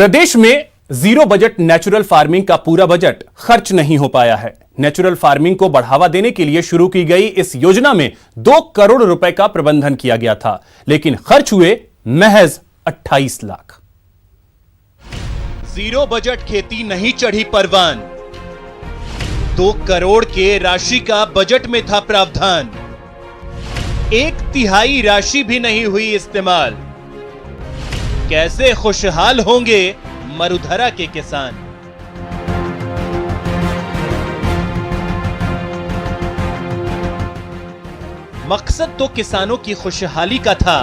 प्रदेश में zero budget natural farming का पूरा बजट खर्च नहीं हो पाया है। नेचुरल फार्मिंग को बढ़ावा देने के लिए शुरू की गई इस योजना में 2 करोड़ रुपए का प्रबंधन किया गया था, लेकिन खर्च हुए महज 28 लाख। जीरो बजट खेती नहीं चढ़ी परवान। 2 करोड़ के राशि का बजट में था प्रावधान। 1/3 राशि भी नहीं हुई इस्तेमाल। कैसे खुशहाल होंगे मरुधरा के किसान। मकसद तो किसानों की खुशहाली का था।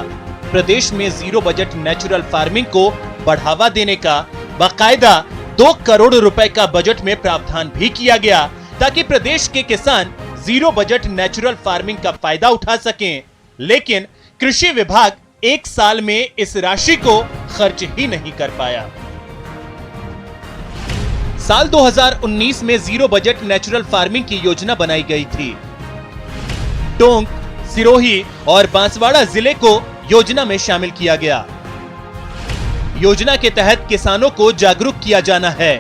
प्रदेश में जीरो बजट नेचुरल फार्मिंग को बढ़ावा देने का बाकायदा 2 करोड़ रुपए का बजट में प्रावधान भी किया गया, ताकि प्रदेश के किसान जीरो बजट नेचुरल फार्मिंग का फायदा उठा सकें। लेकिन कृषि विभाग 1 साल में इस राशि को खर्च ही नहीं कर पाया। साल 2019 में जीरो बजट नेचुरल फार्मिंग की योजना बनाई गई थी। टोंक, सिरोही और बांसवाड़ा जिले को योजना में शामिल किया गया। योजना के तहत किसानों को जागरूक किया जाना है।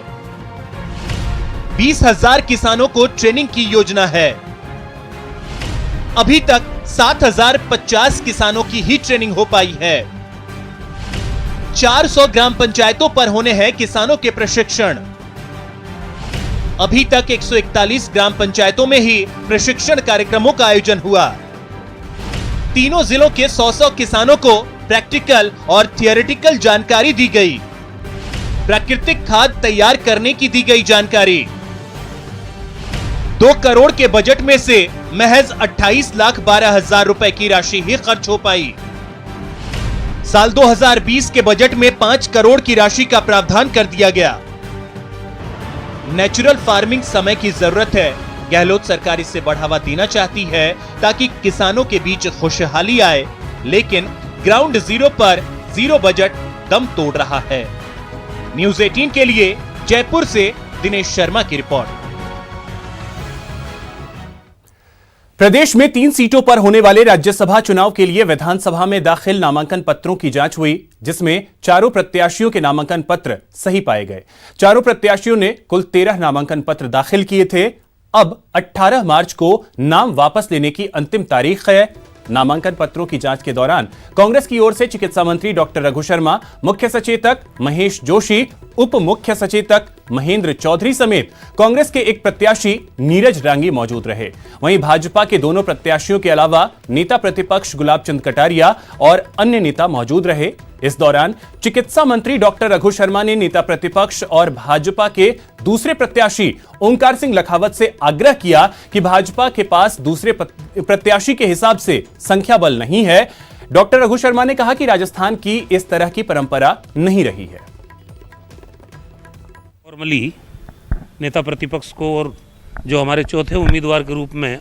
20,000 किसानों को ट्रेनिंग की योजना है। अभी तक 7,050 किसानों की ही ट्रेनिंग हो पाई है। 400 ग्राम पंचायतों पर होने हैं किसानों के प्रशिक्षण। अभी तक 141 ग्राम पंचायतों में ही प्रशिक्षण कार्यक्रमों का आयोजन हुआ। तीनों जिलों के 100 किसानों को प्रैक्टिकल और थियोरेटिकल जानकारी दी गई। प्राकृतिक खाद तैयार करने की दी गई जानकारी। 2 करोड़ के बजट में से महज 28,12,000 रुपए की राशि ही खर्च हो पाई। साल 2020 के बजट में 5 करोड़ की राशि का प्रावधान कर दिया गया। नेचुरल फार्मिंग समय की जरूरत है। गहलोत सरकार इसे बढ़ावा देना चाहती है ताकि किसानों के बीच खुशहाली आए, लेकिन ग्राउंड जीरो पर जीरो बजट दम तोड़ रहा है। न्यूज़ 18 के लिए जयपुर से दिनेश शर्मा की रिपोर्ट। प्रदेश में 3 सीटों पर होने वाले राज्यसभा चुनाव के लिए विधानसभा में दाखिल नामांकन पत्रों की जांच हुई, जिसमें चारों प्रत्याशियों के नामांकन पत्र सही पाए गए। चारों प्रत्याशियों ने कुल 13 नामांकन पत्र दाखिल किए थे। अब 18 मार्च को नाम वापस लेने की अंतिम तारीख है। नामांकन पत्रों की जांच के दौरान कांग्रेस की ओर से चिकित्सा मंत्री डॉक्टर रघु शर्मा, मुख्य सचेतक महेश जोशी, उप मुख्य सचेतक महेंद्र चौधरी समेत कांग्रेस के एक प्रत्याशी नीरज रांगी मौजूद रहे। वहीं भाजपा के दोनों प्रत्याशियों के अलावा नेता प्रतिपक्ष गुलाब चंद कटारिया और अन्य नेता मौजूद रहे। इस दौरान चिकित्सा मंत्री डॉक्टर रघु शर्मा ने नेता प्रतिपक्ष और भाजपा के दूसरे प्रत्याशी ओंकार सिंह लखावत से आग्रह किया कि भाजपा के पास दूसरे प्रत्याशी के हिसाब से संख्या बल नहीं है। डॉक्टर रघु शर्मा ने कहा कि राजस्थान की इस तरह की परंपरा नहीं रही है। नॉर्मली नेता प्रतिपक्ष को और जो हमारे चौथे उम्मीदवार के रूप में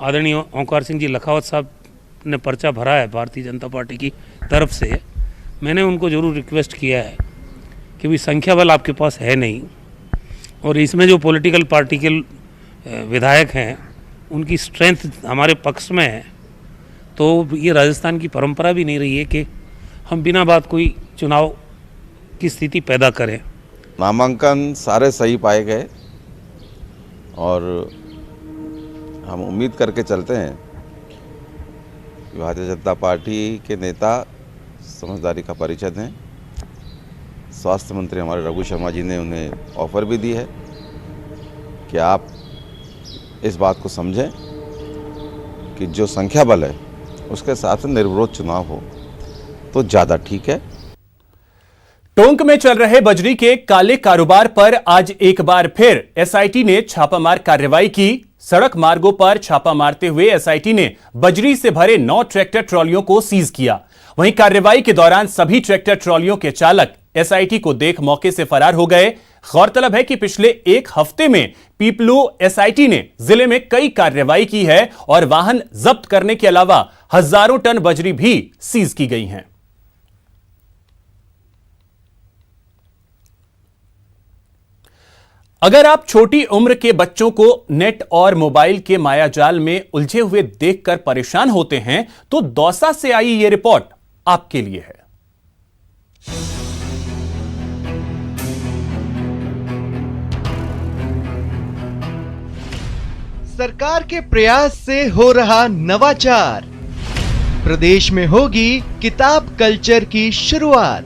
आदरणीय ओंकार सिंह जी लखावत साहब ने पर्चा भरा है भारतीय जनता पार्टी की तरफ से, मैंने उनको जरूर रिक्वेस्ट किया है कि भी संख्या बल आपके पास है नहीं, और इसमें जो पॉलिटिकल पार्टी के विधायक हैं उनकी स्ट्रेंथ हमारे पक्ष में है। तो ये राजस्थान की परंपरा भी नहीं रही है कि हम बिना बात कोई चुनाव की स्थिति पैदा करें। नामांकन सारे सही पाए गए और हम उम्मीद करके चलते हैं कि भारतीय जनता पार्टी के नेता समझदारी का परिचय दें। स्वास्थ्य मंत्री हमारे रघु शर्मा जी ने उन्हें ऑफर भी दी है कि आप इस बात को समझें कि जो संख्या बल है उसके साथ निर्विरोध चुनाव हो तो ज़्यादा ठीक है। टोंक में चल रहे बजरी के काले कारोबार पर आज एक बार फिर एसआईटी ने छापामार कार्रवाई की। सड़क मार्गों पर छापा मारते हुए एसआईटी ने बजरी से भरे 9 ट्रैक्टर ट्रॉलियों को सीज किया। वहीं कार्रवाई के दौरान सभी ट्रैक्टर ट्रॉलियों के चालक एसआईटी को देख मौके से फरार हो गए। गौरतलब है कि पिछले 1 हफ्ते में पीपलू एसआईटी ने जिले में कई कार्रवाई की है और वाहन जब्त करने के अलावा हजारों टन बजरी भी सीज की गई हैं। अगर आप छोटी उम्र के बच्चों को नेट और मोबाइल के मायाजाल में उलझे हुए देखकर परेशान होते हैं तो दौसा से आई यह रिपोर्ट आपके लिए है। सरकार के प्रयास से हो रहा नवाचार, प्रदेश में होगी किताब कल्चर की शुरुआत,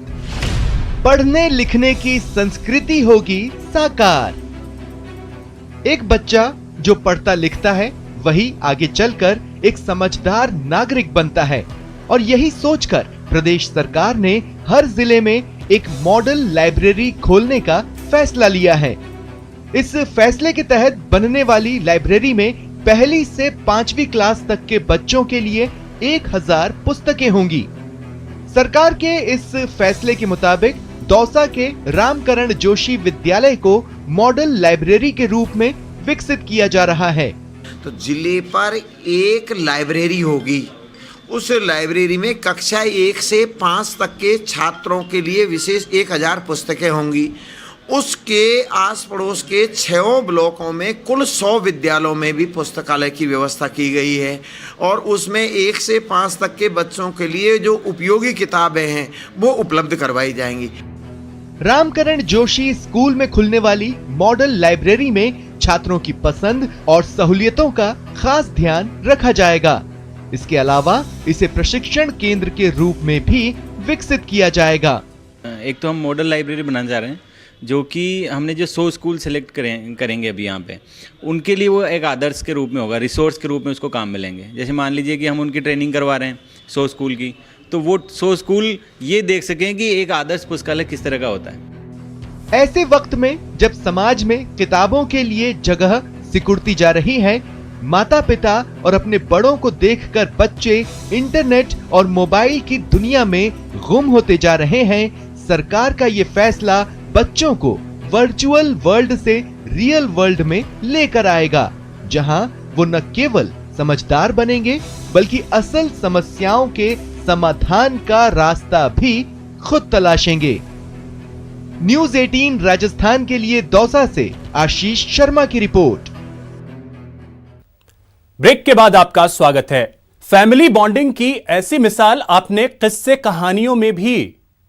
पढ़ने लिखने की संस्कृति होगी साकार। एक बच्चा जो पढ़ता लिखता है वही आगे चलकर एक समझदार नागरिक बनता है, और यही सोचकर प्रदेश सरकार ने हर जिले में एक मॉडल लाइब्रेरी खोलने का फैसला लिया है। इस फैसले के तहत बनने वाली लाइब्रेरी में पहली से 5वीं क्लास तक के बच्चों के लिए 1000 पुस्तकें होंगी। सरकार के इस फैसले के मुताबिक दौसा के रामकरण जोशी विद्यालय को मॉडल लाइब्रेरी के रूप में विकसित किया जा रहा है। तो जिले पर एक लाइब्रेरी होगी। उस लाइब्रेरी में कक्षा 1 से 5 तक के छात्रों के लिए विशेष 1000 पुस्तकें होंगी। उसके आस पड़ोस के 6 ब्लॉकों में कुल 100 विद्यालयों में भी पुस्तकालय की व्यवस्था की गई है, और उसमें 1 से 5 तक के बच्चों के लिए जो उपयोगी किताबें हैं वो उपलब्ध करवाई जाएंगी। रामकरण जोशी स्कूल में खुलने वाली मॉडल लाइब्रेरी में छात्रों की पसंद और सहूलियतों का खास ध्यान रखा जाएगा। इसके अलावा इसे प्रशिक्षण केंद्र के रूप में भी विकसित किया जाएगा। एक तो हम मॉडल लाइब्रेरी बनाने जा रहे हैं, जो कि हमने जो 100 स्कूल सेलेक्ट करेंगे अभी यहाँ पे, उनके लिए वो एक आदर्श के रूप में होगा, रिसोर्स के रूप में उसको काम मिलेंगे। जैसे मान लीजिए कि हम उनकी ट्रेनिंग करवा रहे हैं 100 स्कूल की, तो वो 100 स्कूल ये देख सकें कि एक आदर्श पुस्तकालय किस तरह का होता है। ऐसे वक्त में जब समाज में किताबों के लिए जगह सिकुड़ती जा रही है, माता पिता और अपने बड़ों को देखकर बच्चे इंटरनेट और मोबाइल की दुनिया में गुम होते जा रहे हैं, सरकार का ये फैसला बच्चों को वर्चुअल वर्ल्ड से रियल वर्ल्ड में लेकर आएगा, जहां वो न केवल समझदार बनेंगे बल्कि असल समस्याओं के समाधान का रास्ता भी खुद तलाशेंगे। न्यूज़ 18 राजस्थान के लिए दौसा से आशीष शर्मा की रिपोर्ट। ब्रेक के बाद आपका स्वागत है। फैमिली बॉन्डिंग की ऐसी मिसाल आपने किस्से कहानियों में भी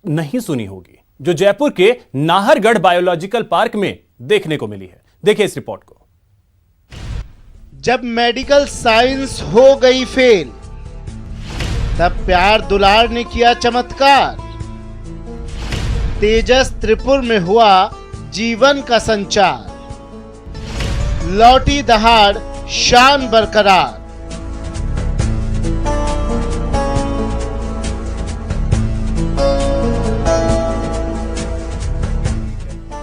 नहीं सुनी होगी, जो जयपुर के नाहरगढ़ बायोलॉजिकल पार्क में देखने को मिली है। देखिए इस रिपोर्ट को। जब मेडिकल साइंस हो गई फेल, तब प्यार दुलार ने किया चमत्कार। तेजस त्रिपुर में हुआ जीवन का संचार, लौटी दहाड़ शान बरकरार।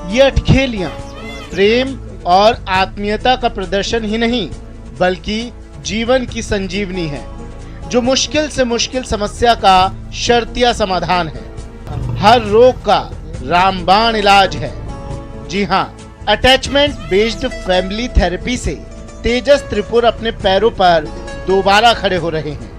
ये अटखेलियां प्रेम और आत्मीयता का प्रदर्शन ही नहीं, बल्कि जीवन की संजीवनी है, जो मुश्किल से मुश्किल समस्या का शर्तिया समाधान है। हर रोग का रामबाण इलाज है। जी हाँ, अटैचमेंट बेस्ड फैमिली थेरेपी से तेजस त्रिपुर अपने पैरों पर दोबारा खड़े हो रहे हैं।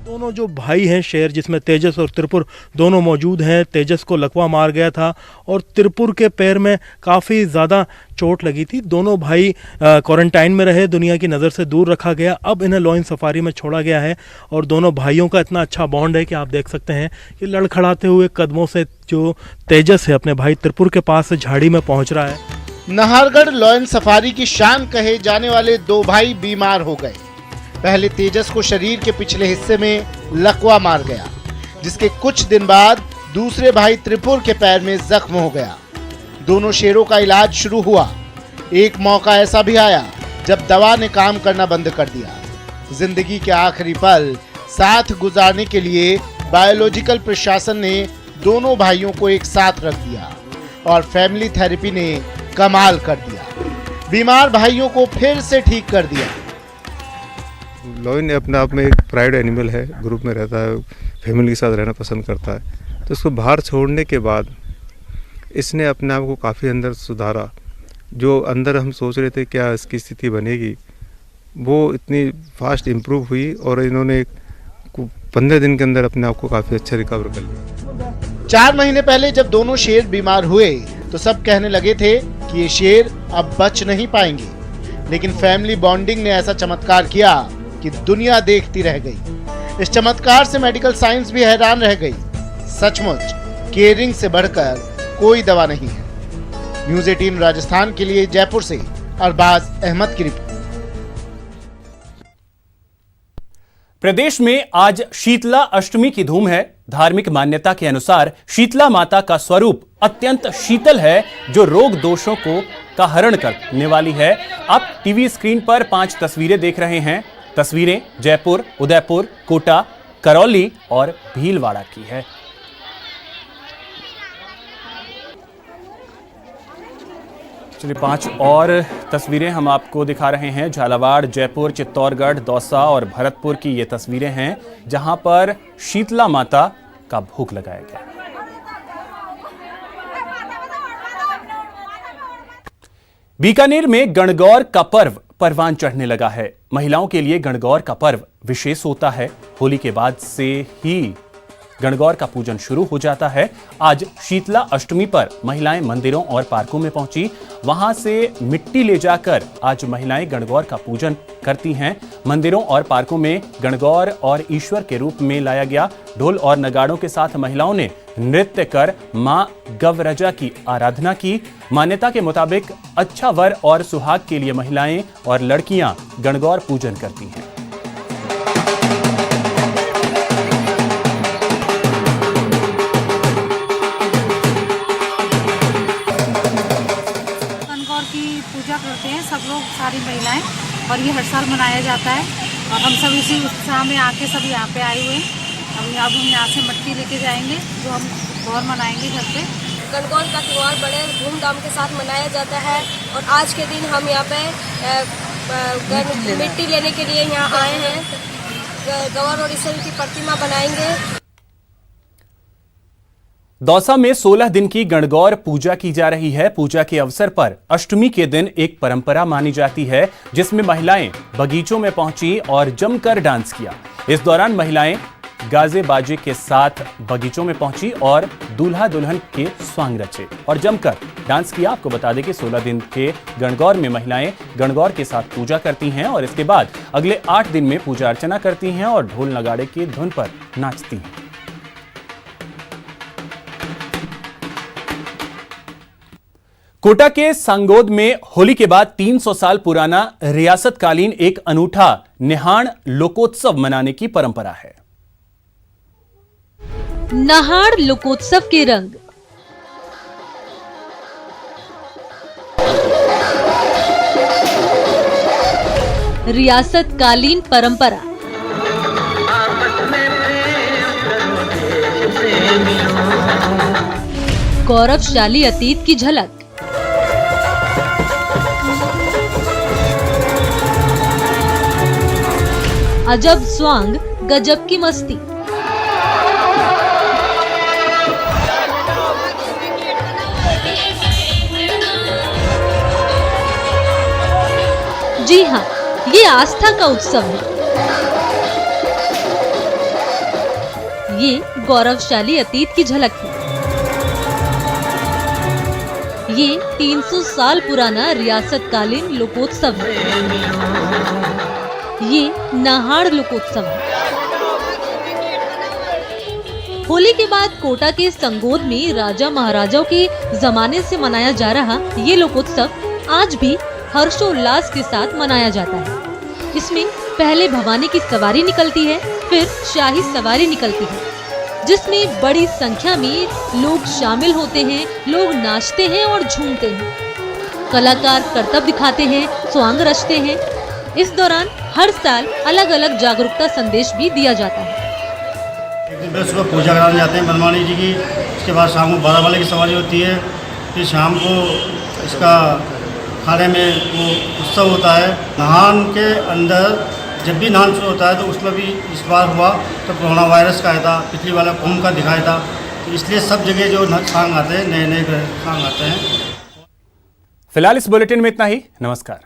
दोनों जो भाई हैं शेर, जिसमें तेजस और त्रिपुर दोनों मौजूद हैं। तेजस को लकवा मार गया था और त्रिपुर के पैर में काफ़ी ज़्यादा चोट लगी थी। दोनों भाई क्वारंटाइन में रहे, दुनिया की नज़र से दूर रखा गया। अब इन्हें लॉइन सफारी में छोड़ा गया है और दोनों भाइयों का इतना अच्छा बॉन्ड है कि आप देख सकते हैं कि लड़खड़ाते हुए कदमों से जो तेजस है अपने भाई त्रिपुर के पास से झाड़ी में पहुँच रहा है। नाहरगढ़ लॉयन सफारी की शान कहे जाने वाले 2 भाई बीमार हो गए। पहले तेजस को शरीर के पिछले हिस्से में लकवा मार गया, जिसके कुछ दिन बाद दूसरे भाई त्रिपुर के पैर में जख्म हो गया। दोनों शेरों का इलाज शुरू हुआ। एक मौका ऐसा भी आया जब दवा ने काम करना बंद कर दिया। जिंदगी के आखिरी पल साथ गुजारने के लिए बायोलॉजिकल प्रशासन ने दोनों भाइयों को एक साथ रख दिया और फैमिली थेरेपी ने कमाल कर दिया। बीमार भाइयों को फिर से ठीक कर दिया। लॉयन अपने आप में एक प्राइड एनिमल है, ग्रुप में रहता है, फैमिली के साथ रहना पसंद करता है। तो इसको बाहर छोड़ने के बाद इसने अपने आप को काफ़ी अंदर सुधारा। जो अंदर हम सोच रहे थे क्या इसकी स्थिति बनेगी, वो इतनी फास्ट इम्प्रूव हुई और इन्होंने 15 दिन के अंदर अपने आप को काफ़ी अच्छा रिकवर कर लिया। 4 महीने पहले जब दोनों शेर बीमार हुए तो सब कहने लगे थे कि ये शेर अब बच नहीं पाएंगे, लेकिन फैमिली बॉन्डिंग ने ऐसा चमत्कार किया कि दुनिया देखती रह गई। इस चमत्कार से मेडिकल साइंस भी हैरान रह गई। सचमुच केयरिंग से बढ़कर कोई दवा नहीं है। न्यूज़ 18 राजस्थान के लिए जयपुर से अरबाज अहमद की रिपोर्ट। प्रदेश में आज शीतला अष्टमी की धूम है। धार्मिक मान्यता के अनुसार शीतला माता का स्वरूप अत्यंत शीतल है, जो रोग दोषों का हरण करने वाली है। आप टीवी स्क्रीन पर 5 तस्वीरें देख रहे हैं। तस्वीरें जयपुर, उदयपुर, कोटा, करौली और भीलवाड़ा की है। चलिए 5 और तस्वीरें हम आपको दिखा रहे हैं। झालावाड़, जयपुर, चित्तौड़गढ़, दौसा और भरतपुर की ये तस्वीरें हैं, जहां पर शीतला माता का भोग लगाया गया। बीकानेर में गणगौर का पर्व परवान चढ़ने लगा है। महिलाओं के लिए गणगौर का पर्व विशेष होता है। होली के बाद से ही गणगौर का पूजन शुरू हो जाता है। आज शीतला अष्टमी पर महिलाएं मंदिरों और पार्कों में पहुंची। वहां से मिट्टी ले जाकर आज महिलाएं गणगौर का पूजन करती हैं। मंदिरों और पार्कों में गणगौर और ईश्वर के रूप में लाया गया। ढोल और नगाड़ों के साथ महिलाओं ने नृत्य कर मां गवरजा की आराधना की। मान्यता के मुताबिक अच्छा वर और सुहाग के लिए महिलाएं और लड़कियां गणगौर पूजन करती हैं। पूजा करते हैं सब लोग, सारी महिलाएं, और ये हर साल मनाया जाता है। और हम सब इसी उत्साह में आके सब यहाँ पे आए हुए हैं। अब हम यहाँ से मटकी लेके जाएंगे, जो हम गौर मनाएंगे घर पे। गणगौर का त्योहार बड़े धूमधाम के साथ मनाया जाता है और आज के दिन हम यहाँ पे मिट्टी लेने के लिए यहाँ आए हैं। गौर और ईश्वर की प्रतिमा बनाएंगे। दौसा में 16 दिन की गणगौर पूजा की जा रही है। पूजा के अवसर पर अष्टमी के दिन एक परंपरा मानी जाती है, जिसमें महिलाएं बगीचों में पहुंची और जमकर डांस किया। इस दौरान महिलाएं गाजे बाजे के साथ बगीचों में पहुंची और दूल्हा दुल्हन के स्वांग रचे और जमकर डांस किया। आपको बता दें कि 16 दिन के गणगौर में महिलाएं गणगौर के साथ पूजा करती हैं और इसके बाद अगले 8 दिन में पूजा अर्चना करती हैं और ढोल नगाड़े की धुन पर नाचती हैं। कोटा के संगोद में होली के बाद 300 साल पुराना रियासतकालीन एक अनूठा निहाण लोकोत्सव मनाने की परंपरा है। नहाड़ लोकोत्सव के रंग। रियासतकालीन परंपरा। गौरवशाली अतीत की झलक। अजब स्वांग, गजब की मस्ती। जी हाँ, ये आस्था का उत्सव है। ये गौरवशाली अतीत की झलक है। ये 300 साल पुराना रियासतकालीन लोकोत्सव है। ये नहाड़ लोकोत्सव है। होली के बाद कोटा के संगोद में राजा महाराजाओं के जमाने से मनाया जा रहा ये लोकोत्सव आज भी हर्षोल्लास के साथ मनाया जाता है। इसमें पहले भवानी की सवारी निकलती है, फिर शाही सवारी निकलती है, जिसमें बड़ी संख्या में लोग शामिल होते हैं। लोग नाचते हैं और झूमते हैं। कलाकार करतब दिखाते हैं, स्वांग रचते हैं। इस दौरान हर साल अलग अलग जागरूकता संदेश भी दिया जाता है। एक दिन पहले सुबह पूजा कराने जाते हैं बनवानी जी की। उसके बाद शाम को बारह वाले की सवारी होती है। फिर शाम को इसका खाने में वो उत्सव होता है। नहान के अंदर जब भी नहान शुरू होता है तो उसमें भी इस बार हुआ तो कोरोना वायरस का आया था, पिछली वाला कुंभ का दिखाया था, तो इसलिए सब जगह जो सांग आते हैं, नए नए सांग आते हैं। फिलहाल इस बुलेटिन में इतना ही। नमस्कार।